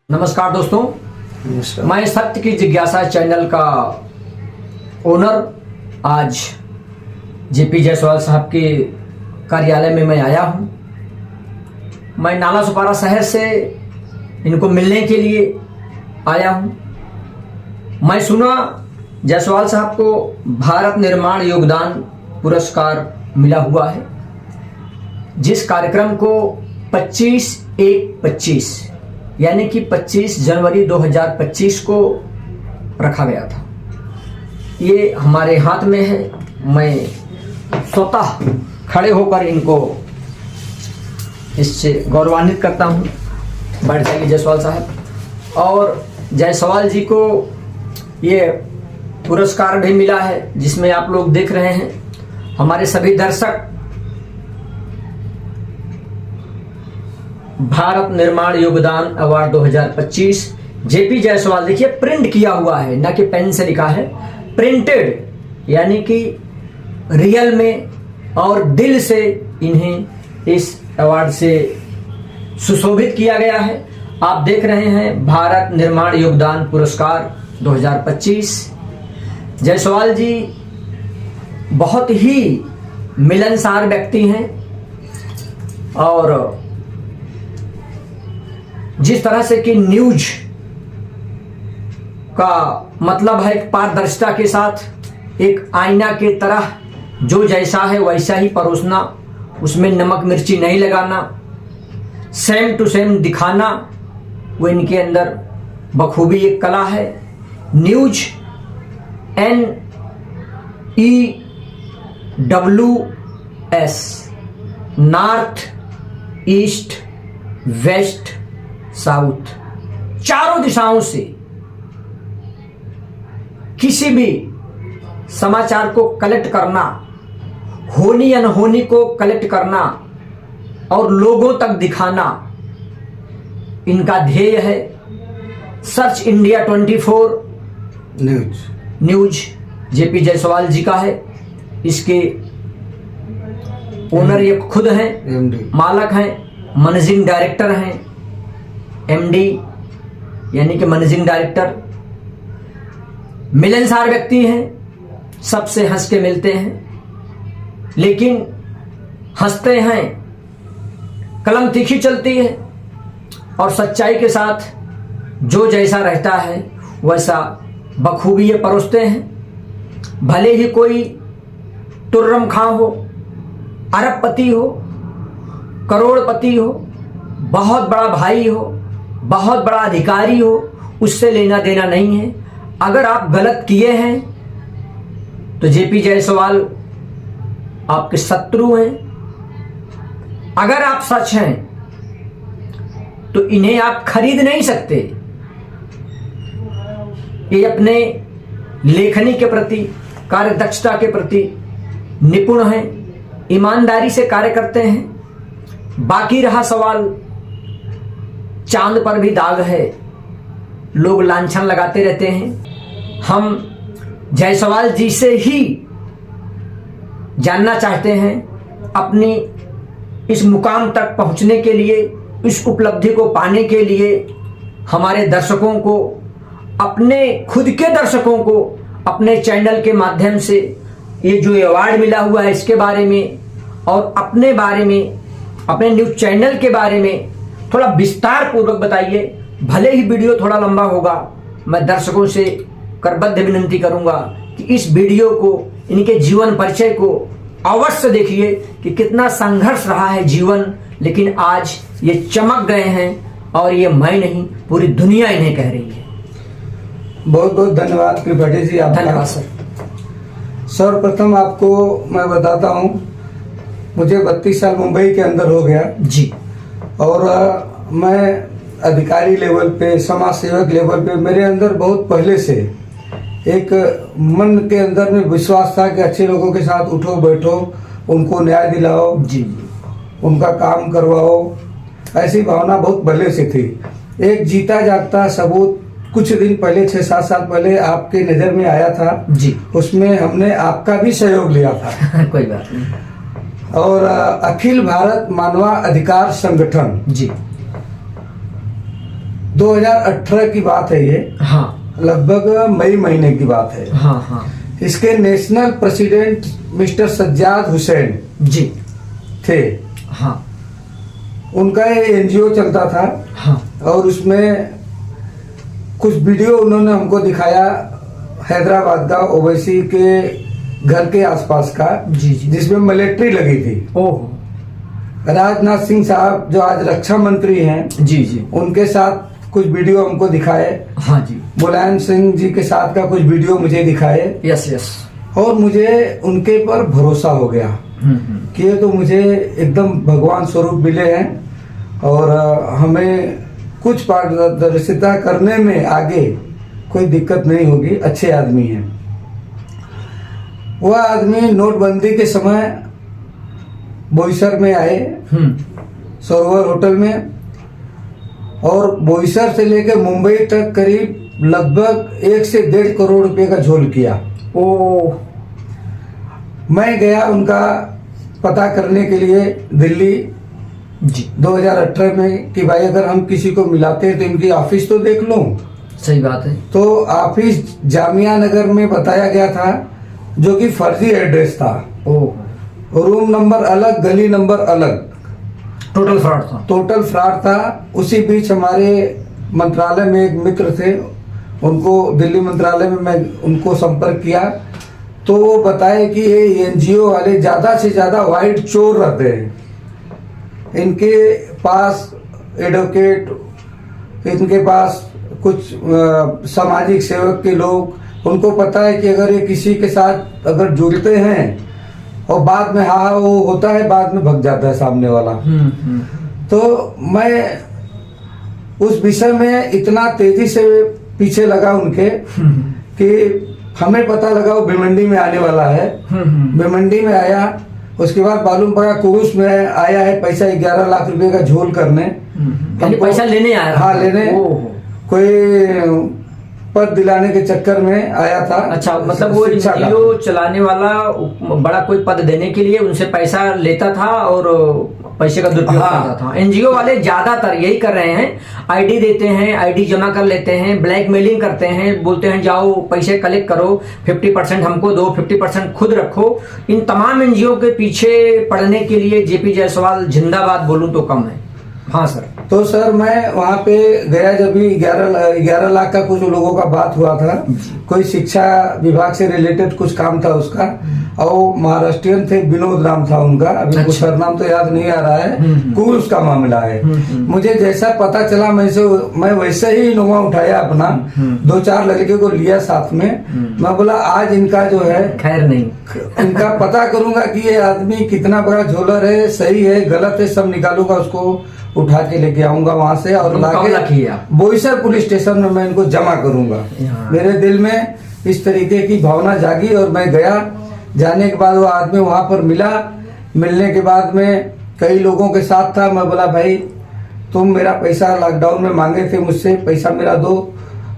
नमस्कार दोस्तों, मैं सत्य की जिज्ञासा चैनल का ओनर आज जेपी जायसवाल साहब के कार्यालय में मैं आया हूं। मैं नाला सुपारा शहर से इनको मिलने के लिए आया हूं। मैं सुना जायसवाल साहब को भारत निर्माण योगदान पुरस्कार मिला हुआ है, जिस कार्यक्रम को 25/1/25 यानी कि 25 जनवरी 2025 को रखा गया था। ये हमारे हाथ में है। मैं स्वतः खड़े होकर इनको इससे गौरवान्वित करता हूँ। बैठ जाइए जायसवाल साहब। और जायसवाल जी को ये पुरस्कार भी मिला है, जिसमें आप लोग देख रहे हैं हमारे सभी दर्शक भारत निर्माण योगदान अवार्ड 2025 जेपी जायसवाल। देखिए प्रिंट किया हुआ है, ना कि पेन से लिखा है, प्रिंटेड, यानी कि रियल में और दिल से इन्हें इस अवार्ड से सुशोभित किया गया है। आप देख रहे हैं भारत निर्माण योगदान पुरस्कार 2025। जायसवाल जी बहुत ही मिलनसार व्यक्ति हैं और जिस तरह से कि न्यूज का मतलब है पारदर्शिता के साथ एक आईना के तरह जो जैसा है वैसा ही परोसना, उसमें नमक मिर्ची नहीं लगाना, सेम टू सेम दिखाना, वो इनके अंदर बखूबी एक कला है। News NEWS, north east west south, चारों दिशाओं से किसी भी समाचार को कलेक्ट करना, होनी अनहोनी को कलेक्ट करना और लोगों तक दिखाना इनका ध्येय है। Search India 24 news JP Jaiswal ji का है। इसके ओनर ये खुद हैं, मालक हैं, मैनेजिंग डायरेक्टर हैं, MD यानी कि मैनेजिंग डायरेक्टर। मिलनसार व्यक्ति हैं, सबसे हंस के मिलते हैं, लेकिन हंसते हैं, कलम तीखी चलती है और सच्चाई के साथ जो जैसा रहता है वैसा बखूबी ये परोसते हैं। भले ही कोई तुर्रम खां हो, अरबपति हो, करोड़पति हो, बहुत बड़ा भाई हो, बहुत बड़ा अधिकारी हो, उससे लेना देना नहीं है। अगर आप गलत किए हैं तो जेपी जायसवाल आपके शत्रु हैं। अगर आप सच हैं तो इन्हें आप खरीद नहीं सकते। ये अपने लेखनी के प्रति, कार्यदक्षता के प्रति निपुण हैं, ईमानदारी से कार्य करते हैं। बाकी रहा सवाल, चांद पर भी दाग है, लोग लांछन लगाते रहते हैं। हम जायसवाल जी से ही जानना चाहते हैं अपनी इस मुकाम तक पहुंचने के लिए, इस उपलब्धि को पाने के लिए हमारे दर्शकों को, अपने खुद के दर्शकों को अपने चैनल के माध्यम से ये जो अवार्ड मिला हुआ है इसके बारे में और अपने बारे में, अपने न्यूज चैनल के बारे में थोड़ा विस्तार पूर्वक बताइए। भले ही वीडियो थोड़ा लंबा होगा, मैं दर्शकों से करबद्ध विनंती करूंगा कि इस वीडियो को, इनके जीवन परिचय को अवश्य देखिए कि कितना संघर्ष रहा है जीवन, लेकिन आज ये चमक गए हैं और ये मैं नहीं पूरी दुनिया इन्हें कह रही है। बहुत बहुत धन्यवाद त्रिपाठी जी, आपका धन्यवाद सर। सर्वप्रथम आपको मैं बताता हूँ, मुझे 32 साल मुंबई के अंदर हो गया जी, और मैं अधिकारी लेवल पे, समाज सेवक लेवल पे, मेरे अंदर बहुत पहले से एक मन के अंदर में विश्वास था कि अच्छे लोगों के साथ उठो बैठो, उनको न्याय दिलाओ जी, उनका काम करवाओ, ऐसी भावना बहुत पहले से थी। एक जीता जागता सबूत कुछ दिन पहले, 6-7 साल पहले आपके नज़र में आया था जी, उसमें हमने आपका भी सहयोग लिया था। कोई बात नहीं। और अखिल भारत मानवा अधिकार संगठन जी, 2018 की बात है ये, हाँ लगभग मई महीने की बात है। हाँ हाँ इसके national president mister Sajjad Hussain ji थे। हाँ उनका ये एनजीओ चलता था हाँ और उसमें कुछ वीडियो उन्होंने हमको दिखाया हैदराबाद का, ओवैसी के घर के आसपास का, जी जी जिसमें मिलिट्री लगी थी। ओह राजनाथ सिंह साहब जो आज रक्षा मंत्री हैं, जी जी उनके साथ कुछ वीडियो हमको दिखाए। हाँ जी मुलायम सिंह जी के साथ का कुछ वीडियो मुझे दिखाए यस यस और मुझे उनके पर भरोसा हो गया कि ये तो मुझे एकदम भगवान स्वरूप मिले हैं और हमें कुछ पारदर्शिता करने में आगे कोई दिक्कत नहीं होगी, अच्छे आदमी हैं। वह आदमी नोटबंदी के समय बोईसर में आए, सरोवर होटल में, और बोईसर से लेकर मुंबई तक करीब लगभग 1 से 1.5 करोड़ रुपए का झोल किया। ओ मैं गया उनका पता करने के लिए दिल्ली जी 2018 में कि भाई अगर हम किसी को मिलाते हैं तो इनकी ऑफिस तो देख लूं। सही बात है। तो ऑफिस जामिया नगर में बताया गया था, जो कि फर्जी एड्रेस था। ओह रूम नंबर अलग, गली नंबर अलग, टोटल फ्रॉड था। टोटल फ्रॉड था। उसी बीच हमारे मंत्रालय में एक मित्र थे, उनको दिल्ली मंत्रालय में मैं उनको संपर्क किया तो वो बताए कि ये एनजीओ वाले ज्यादा से ज्यादा वाइट चोर रहते हैं। इनके पास एडवोकेट, इनके पास कुछ सामाजिक सेवक के लोग, उनको पता है कि अगर ये किसी के साथ अगर जुड़ते हैं और बाद में हाँ वो होता है, बाद में भग जाता है सामने वाला। तो मैं उस विषय में इतना तेजी से पीछे लगा उनके कि हमें पता लगा वो भिवंडी में आने वाला है। भिवंडी में आया, उसके बाद मालूम पड़ा कुरुस में आया है पैसा 11 लाख रुपए का झोल करने। पैसा लेने आया? हाँ लेने, कोई पद दिलाने के चक्कर में आया था। अच्छा, मतलब वो एनजीओ चलाने वाला बड़ा कोई पद देने के लिए उनसे पैसा लेता था और पैसे का दुरुपयोग करता था। एनजीओ वाले ज्यादातर यही कर रहे हैं, आईडी देते हैं, आईडी जमा कर लेते हैं, ब्लैकमेलिंग करते हैं, बोलते हैं जाओ पैसे कलेक्ट करो, 50% हमको दो, 50% खुद रखो। इन तमाम एनजीओ के पीछे पड़ने के लिए जेपी जायसवाल जिंदाबाद बोलूं तो कम है। हाँ सर। तो सर मैं वहाँ पे गया जब भी 11 लाख का कुछ लोगों का बात हुआ था, कोई शिक्षा विभाग से रिलेटेड कुछ काम था उसका, और महाराष्ट्रियन थे, विनोद नाम था उनका, अभी कुछ सरनाम तो याद नहीं आ रहा है। कुल उसका मामला है। मुझे जैसा पता चला मैं वैसे ही इनोवा उठाया अपना, 2-4 लड़के को लिया साथ में। मैं बोला आज इनका जो है खैर नहीं, इनका पता करूंगा कि ये आदमी कितना बड़ा झोलर है, सही है गलत है, सब निकालूंगा, उसको उठा के लेके आऊंगा वहां से और लाके बोईसर पुलिस स्टेशन में मैं इनको जमा करूंगा। मेरे दिल में इस तरीके की भावना जागी और मैं गया। जाने के बाद वो आदमी वहां पर मिला। मिलने के बाद में कई लोगों के साथ था। मैं बोला भाई तुम मेरा पैसा लॉकडाउन में मांगे थे मुझसे, पैसा मेरा दो।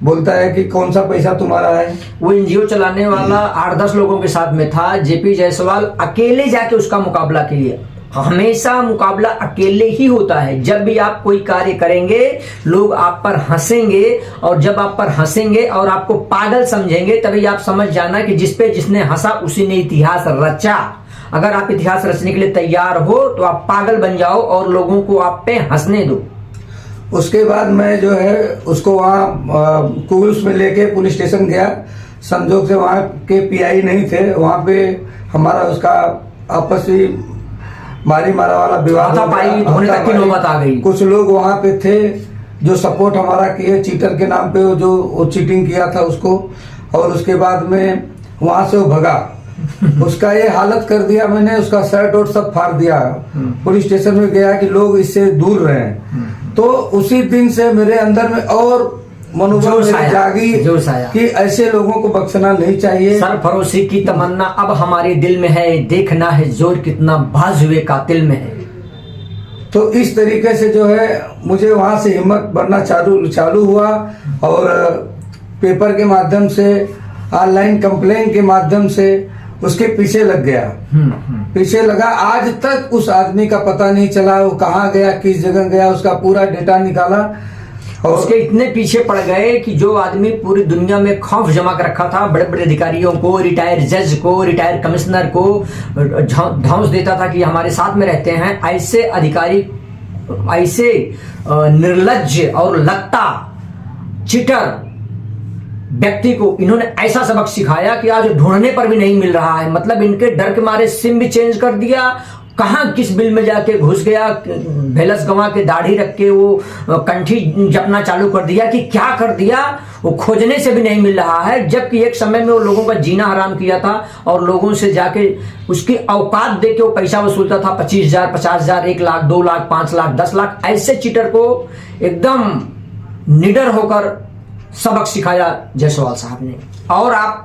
बोलता है कि कौन सा पैसा तुम्हारा है? वो एनजीओ चलाने वाला 8-10 लोगों के साथ में था। जेपी जायसवाल अकेले जाके उसका मुकाबला किए। हमेशा मुकाबला अकेले ही होता है। जब भी आप कोई कार्य करेंगे लोग आप पर हंसेंगे, और जब आप पर हंसेंगे और आपको पागल समझेंगे तभी आप समझ जाना कि जिसने हंसा उसी ने इतिहास रचा। अगर आप इतिहास रचने के लिए तैयार हो तो आप पागल बन जाओ और लोगों को आप पे हंसने दो। उसके बाद मैं जो है उसको वहाँ कुरुस में लेके पुलिस स्टेशन गया। संजोग से वहाँ के पीआई नहीं थे, वहाँ पे हमारा उसका आपसी मारी मारा वाला विवाद होने तक की नौबत आ गई। कुछ लोग वहाँ पे थे जो सपोर्ट हमारा किए चीटर के नाम पे, जो चीटिंग किया था उसको, और उसके बाद में वहां से वो भगा। उसका ये हालत कर दिया मैंने, उसका शर्ट और सब फाड़ दिया। पुलिस स्टेशन में गया कि लोग इससे दूर रहे। तो उसी दिन से मेरे अंदर में और मनोबल जागी कि ऐसे लोगों को बख्शना नहीं चाहिए। सरफरोशी की तमन्ना अब हमारे दिल में है, देखना है जोर कितना बाजुए कातिल में है। तो इस तरीके से जो है मुझे वहां से हिम्मत बढ़ना चालू हुआ और पेपर के माध्यम से, ऑनलाइन कंप्लेन के माध्यम से उसके पीछे लग गया। पीछे लगा, आज तक उस आदमी का पता नहीं चला, वो कहाँ गया, किस जगह गया, उसका पूरा डेटा निकाला। उसके इतने पीछे पड़ गए कि जो आदमी पूरी दुनिया में खौफ जमा कर रखा था, बड़े बड़े अधिकारियों को, रिटायर्ड जज को, रिटायर्ड कमिश्नर को धौंस देता था कि हमारे साथ में रहते हैं, ऐसे अधिकारी, ऐसे निर्लज्ज और लत्ता चीटर व्यक्ति को इन्होंने ऐसा सबक सिखाया कि आज ढूंढने पर भी नहीं मिल रहा है। मतलब इनके डर के मारे सिम भी चेंज कर दिया, कहां किस बिल में जाके घुस गया, भेलस गंवा के दाढ़ी रख के वो कंठी जपना चालू कर दिया कि क्या कर दिया, वो खोजने से भी नहीं मिल रहा है। जबकि एक समय में वो लोगों का जीना हराम किया था और लोगों से जाके उसकी औकात देके वो पैसा वसूलता था, 25,000, 50,000, 1 लाख, 2 लाख, 5 लाख, 10 लाख। ऐसे चीटर को एकदम निडर होकर सबक सिखाया जायसवाल साहब ने। और आप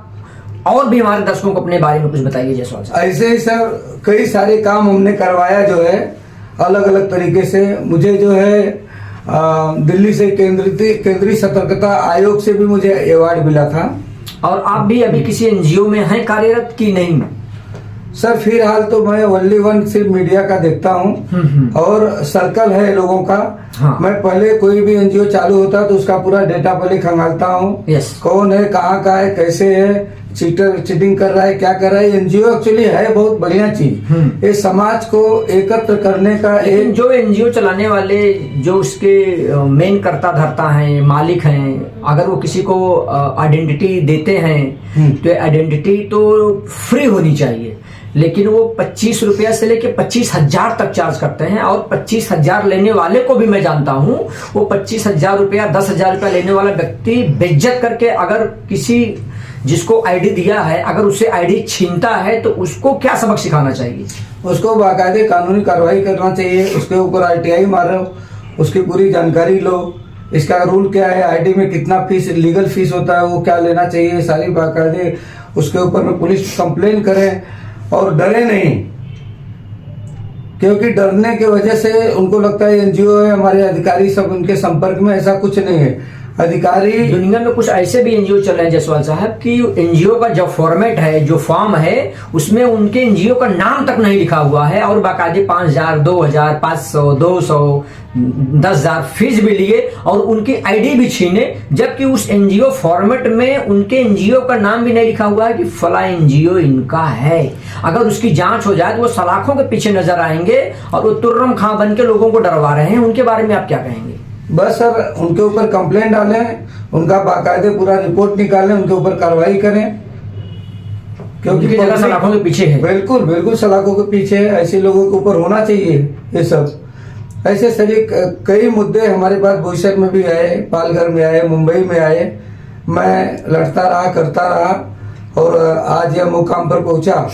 और भी हमारे दर्शकों को अपने बारे में कुछ बताइए जायसवाल साहब। ऐसे ही सर कई सारे काम हमने करवाया जो है अलग अलग तरीके से। मुझे जो है दिल्ली से केंद्रीय सतर्कता आयोग से भी मुझे अवार्ड मिला था। और आप भी अभी किसी एनजीओ में हैं कार्यरत कि नहीं? सर फिलहाल तो मैं ओनली वन सिर्फ मीडिया का देखता हूँ और सर्कल है लोगों का। हाँ। मैं पहले कोई भी एनजीओ चालू होता है तो उसका पूरा डेटा पहले खंगालता हूँ। यस। कौन है, कहाँ का है, कैसे है, चीटिंग कर रहा है, क्या कर रहा है। एनजीओ एक्चुअली है बहुत बढ़िया चीज, ये समाज को एकत्र करने का एक। जो एनजीओ चलाने वाले जो उसके मेन कर्ता धर्ता हैं, मालिक हैं, अगर वो किसी को आइडेंटिटी देते हैं तो आइडेंटिटी तो फ्री होनी चाहिए, लेकिन वो 25 रुपया से लेके 25,000 तक चार्ज करते हैं। और 25,000 लेने वाले को भी मैं जानता हूं, वो 25,000 रुपया, 10,000 रुपया लेने वाला व्यक्ति बेइज्जत करके अगर किसी जिसको आईडी दिया है अगर उससे आईडी छीनता है तो उसको क्या सबक सिखाना चाहिए? उसको बाकायदे कानूनी कार्रवाई करना चाहिए, उसके ऊपर आरटीआई मारो, उसकी पूरी जानकारी लो, इसका रूल क्या है, आईडी में कितना फीस, लीगल फीस होता है वो क्या लेना चाहिए, सारी बाकायदे उसके ऊपर में पुलिस कंप्लेन करें। और डरे नहीं, क्योंकि डरने की वजह से उनको लगता है एनजीओ है, हमारे अधिकारी सब उनके संपर्क में, ऐसा कुछ नहीं है। अधिकारी दुनिया में कुछ ऐसे भी एनजीओ चल रहे हैं जायसवाल साहब कि एनजीओ का जो फॉर्मेट है, जो फॉर्म है, उसमें उनके एनजीओ का नाम तक नहीं लिखा हुआ है और बाकायदे 5,000, 2,000, 500, 200, 10,000 फीस भी लिए और उनकी आईडी भी छीने, जबकि उस एनजीओ फॉर्मेट में उनके एनजीओ का नाम भी नहीं लिखा हुआ है कि फला एनजीओ इनका है। अगर उसकी जांच हो जाए तो वो सलाखों के पीछे नजर आएंगे और वो तुर्रम खां बन के लोगों को डरवा रहे हैं। उनके बारे में आप क्या कहेंगे? बस सर उनके ऊपर कंप्लेंट डालें, उनका बाकायदे पूरा रिपोर्ट निकालें, उनके ऊपर कार्रवाई करें, क्योंकि जगह सलाखों के पीछे है। बिल्कुल बिल्कुल सलाखों के पीछे है। ऐसे लोगों के ऊपर होना चाहिए ये सब। ऐसे सभी कई मुद्दे हमारे पास बोईसर में भी आए, पालघर में आए, मुंबई में आए। मैं लड़ता रहा, करता रहा और आज यह मुकाम पर पहुंचा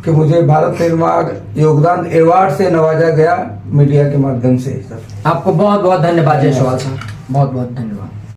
कि मुझे भारत निर्माण योगदान अवार्ड से नवाजा गया मीडिया के माध्यम से। आपको बहुत बहुत धन्यवाद जायसवाल साहब, बहुत बहुत धन्यवाद।